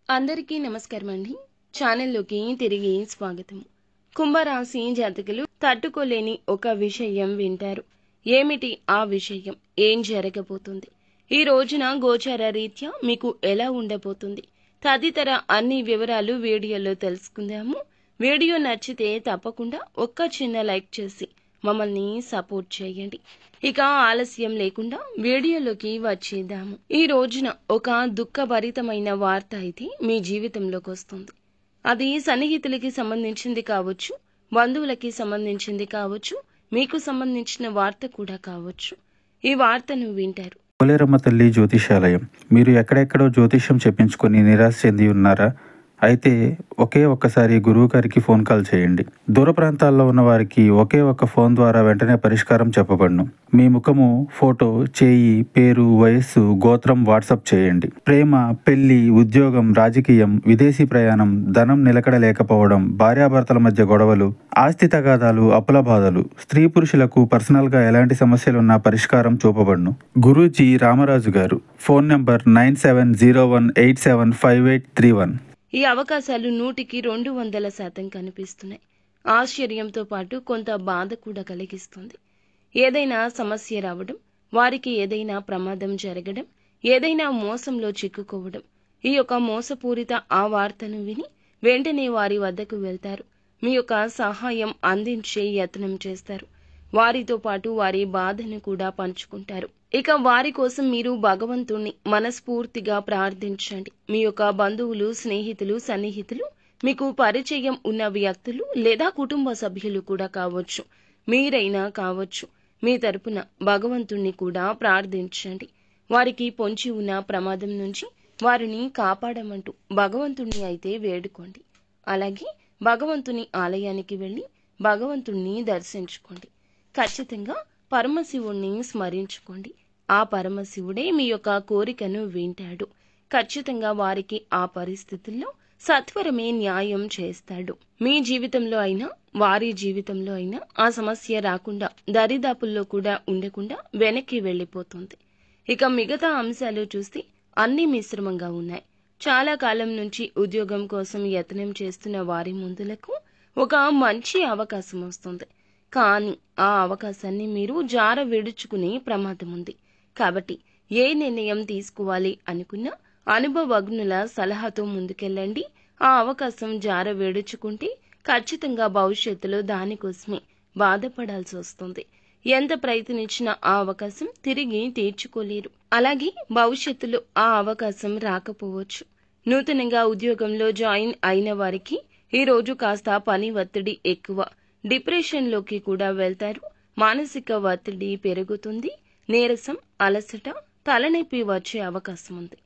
అందరికీ నమస్కారం అండి. ఛానల్లోకి తిరిగి స్వాగతం. కుంభరాశి జాతకులు తట్టుకోలేని ఒక విషయం వింటారు. ఏమిటి ఆ విషయం? ఏం జరగబోతుంది? ఈ రోజున గోచార రీత్యా మీకు ఎలా ఉండబోతుంది? తదితర అన్ని వివరాలు వీడియోలో తెలుసుకుందాము. వీడియో నచ్చితే తప్పకుండా ఒక్క చిన్న లైక్ చేసి మమ్మల్ని సపోర్ట్ చేయండి. ఇక ఆలస్యం లేకుండా వీడియోలోకి వచ్చేద్దాము. ఈ రోజున ఒక దుఃఖభరితమైన వార్త అయితే మీ జీవితంలోకి వస్తుంది. అది సన్నిహితులకి సంబంధించింది కావచ్చు, బంధువులకి సంబంధించింది కావచ్చు, మీకు సంబంధించిన వార్త కూడా కావచ్చు. ఈ వార్తను వింటారు. పోలేరమ్మ తల్లి జ్యోతిషాలయం. మీరు ఎక్కడెక్కడో జ్యోతిష్యం చెప్పించుకొని నిరాశ చెంది ఉన్నారా? అయితే ఒక్కసారి గురువు గారికి ఫోన్ కాల్ చేయండి. దూర ప్రాంతాల్లో ఉన్న వారికి ఒకే ఒక్క ఫోన్ ద్వారా వెంటనే పరిష్కారం చెప్పబడును. మీ ముఖము, ఫోటో, చేయి, పేరు, వయస్సు, గోత్రం వాట్సాప్ చేయండి. ప్రేమ, పెళ్లి, ఉద్యోగం, రాజకీయం, విదేశీ ప్రయాణం, ధనం నిలకడ లేకపోవడం, భార్యాభర్తల మధ్య గొడవలు, ఆస్తి తగాదాలు, అప్పుల బాధలు, స్త్రీ పురుషులకు పర్సనల్ గా ఎలాంటి సమస్యలున్నా పరిష్కారం చూపబడును. గురూజీ రామరాజు గారు. Phone number 9701875831. ఈ అవకాశాలు 100కి 200% కనిపిస్తున్నాయి. ఆశ్చర్యంతో పాటు కొంత బాధ కూడా కలిగిస్తుంది. ఏదైనా సమస్య రావడం, వారికి ఏదైనా ప్రమాదం జరగడం, ఏదైనా మోసంలో చిక్కుకోవడం, ఈ యొక్క మోసపూరిత ఆ వార్తను విని వెంటనే వారి వద్దకు వెళ్తారు. మీ యొక్క సహాయం అందించే యత్నం చేస్తారు. వారితో పాటు వారి బాధను కూడా పంచుకుంటారు. ఇక వారి కోసం మీరు భగవంతుణ్ణి మనస్ఫూర్తిగా ప్రార్థించండి. మీ యొక్క బంధువులు, స్నేహితులు, సన్నిహితులు, మీకు పరిచయం ఉన్న వ్యక్తులు లేదా కుటుంబ సభ్యులు కూడా కావచ్చు, మీరైనా కావచ్చు, మీ తరపున భగవంతుణ్ణి కూడా ప్రార్థించండి. వారికి పొంచి ఉన్న ప్రమాదం నుంచి వారిని కాపాడమంటూ భగవంతుణ్ణి అయితే వేడుకోండి. అలాగే భగవంతుని ఆలయానికి వెళ్ళి భగవంతుణ్ణి దర్శించుకోండి. ఖచ్చితంగా పరమశివుణ్ణి స్మరించుకోండి. ఆ పరమశివుడే మీ యొక్క కోరికను వింటాడు. ఖచ్చితంగా వారికి ఆ పరిస్థితుల్లో సత్వరమే న్యాయం చేస్తాడు. మీ జీవితంలో అయినా వారి జీవితంలో అయినా ఆ సమస్య రాకుండా దరిదాపుల్లో కూడా ఉండకుండా వెనక్కి వెళ్ళిపోతుంది. ఇక మిగతా అంశాలు చూస్తే అన్ని మిశ్రమంగా ఉన్నాయి. చాలా కాలం నుంచి ఉద్యోగం కోసం యత్నం చేస్తున్న వారి ముందులకు ఒక మంచి అవకాశం వస్తుంది. కానీ ఆ అవకాశాన్ని మీరు జార విడుచుకునే ప్రమాదం ఉంది. కాబట్టి ఏ నిర్ణయం తీసుకోవాలి అనుకున్నా అనుభవజ్ఞుల సలహాతో ముందుకెళ్ళండి. ఆ అవకాశం జార విడుచుకుంటే ఖచ్చితంగా భవిష్యత్తులో దానికోసమే బాధపడాల్సి వస్తుంది. ఎంత ప్రయత్నించినా ఆ అవకాశం తిరిగి తీర్చుకోలేరు. అలాగే భవిష్యత్తులో ఆ అవకాశం రాకపోవచ్చు. నూతనంగా ఉద్యోగంలో జాయిన్ అయిన వారికి ఈ రోజు కాస్త పని ఒత్తిడి ఎక్కువ. డిప్రెషన్లోకి కూడా వెళ్తారు. మానసిక ఒత్తిడి పెరుగుతుంది. నీరసం, అలసట, తలనొప్పి వచ్చే అవకాశం ఉంది.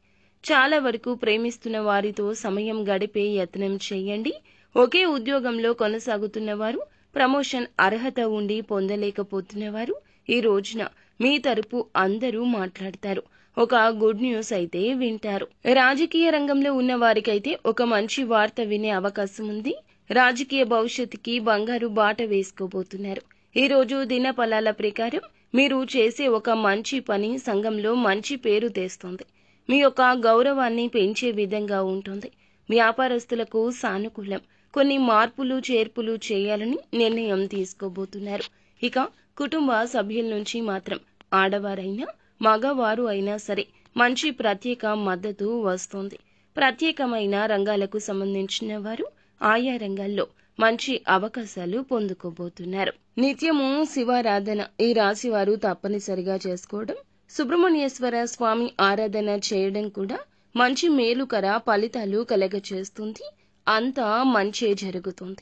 చాలా వరకు ప్రేమిస్తున్న వారితో సమయం గడిపే యత్నం చేయండి. ఒకే ఉద్యోగంలో కొనసాగుతున్న వారు, ప్రమోషన్ అర్హత ఉండి పొందలేకపోతున్నవారు ఈ రోజున మీ తరపు అందరూ మాట్లాడతారు. ఒక గుడ్ న్యూస్ అయితే వింటారు. రాజకీయ రంగంలో ఉన్న వారికైతే ఒక మంచి వార్త వినే అవకాశం ఉంది. రాజకీయ భవిష్యత్తుకి బంగారు బాట వేసుకోబోతున్నారు. ఈ రోజు దినఫలాల ప్రకారం మీరు చేసే ఒక మంచి పని సంఘంలో మంచి పేరు తెస్తుంది. మీ యొక్క గౌరవాన్ని పెంచే విధంగా ఉంటుంది. వ్యాపారస్తులకు సానుకూలం. కొన్ని మార్పులు చేర్పులు చేయాలని నిర్ణయం తీసుకోబోతున్నారు. ఇక కుటుంబ సభ్యుల నుంచి మాత్రం ఆడవారైనా మగవారు అయినా సరే మంచి ప్రత్యేక మద్దతు వస్తుంది. ప్రత్యేకమైన రంగాలకు సంబంధించిన వారు ఆయా రంగాల్లో మంచి అవకాశాలు పొందుకోబోతున్నారు. నిత్యము శివారాధన ఈ రాశి వారు తప్పనిసరిగా చేసుకోవడం, సుబ్రహ్మణ్యేశ్వర స్వామి ఆరాధన చేయడం కూడా మంచి మేలుకర ఫలితాలు కలగచేస్తుంది. అంతా మంచే జరుగుతుంది.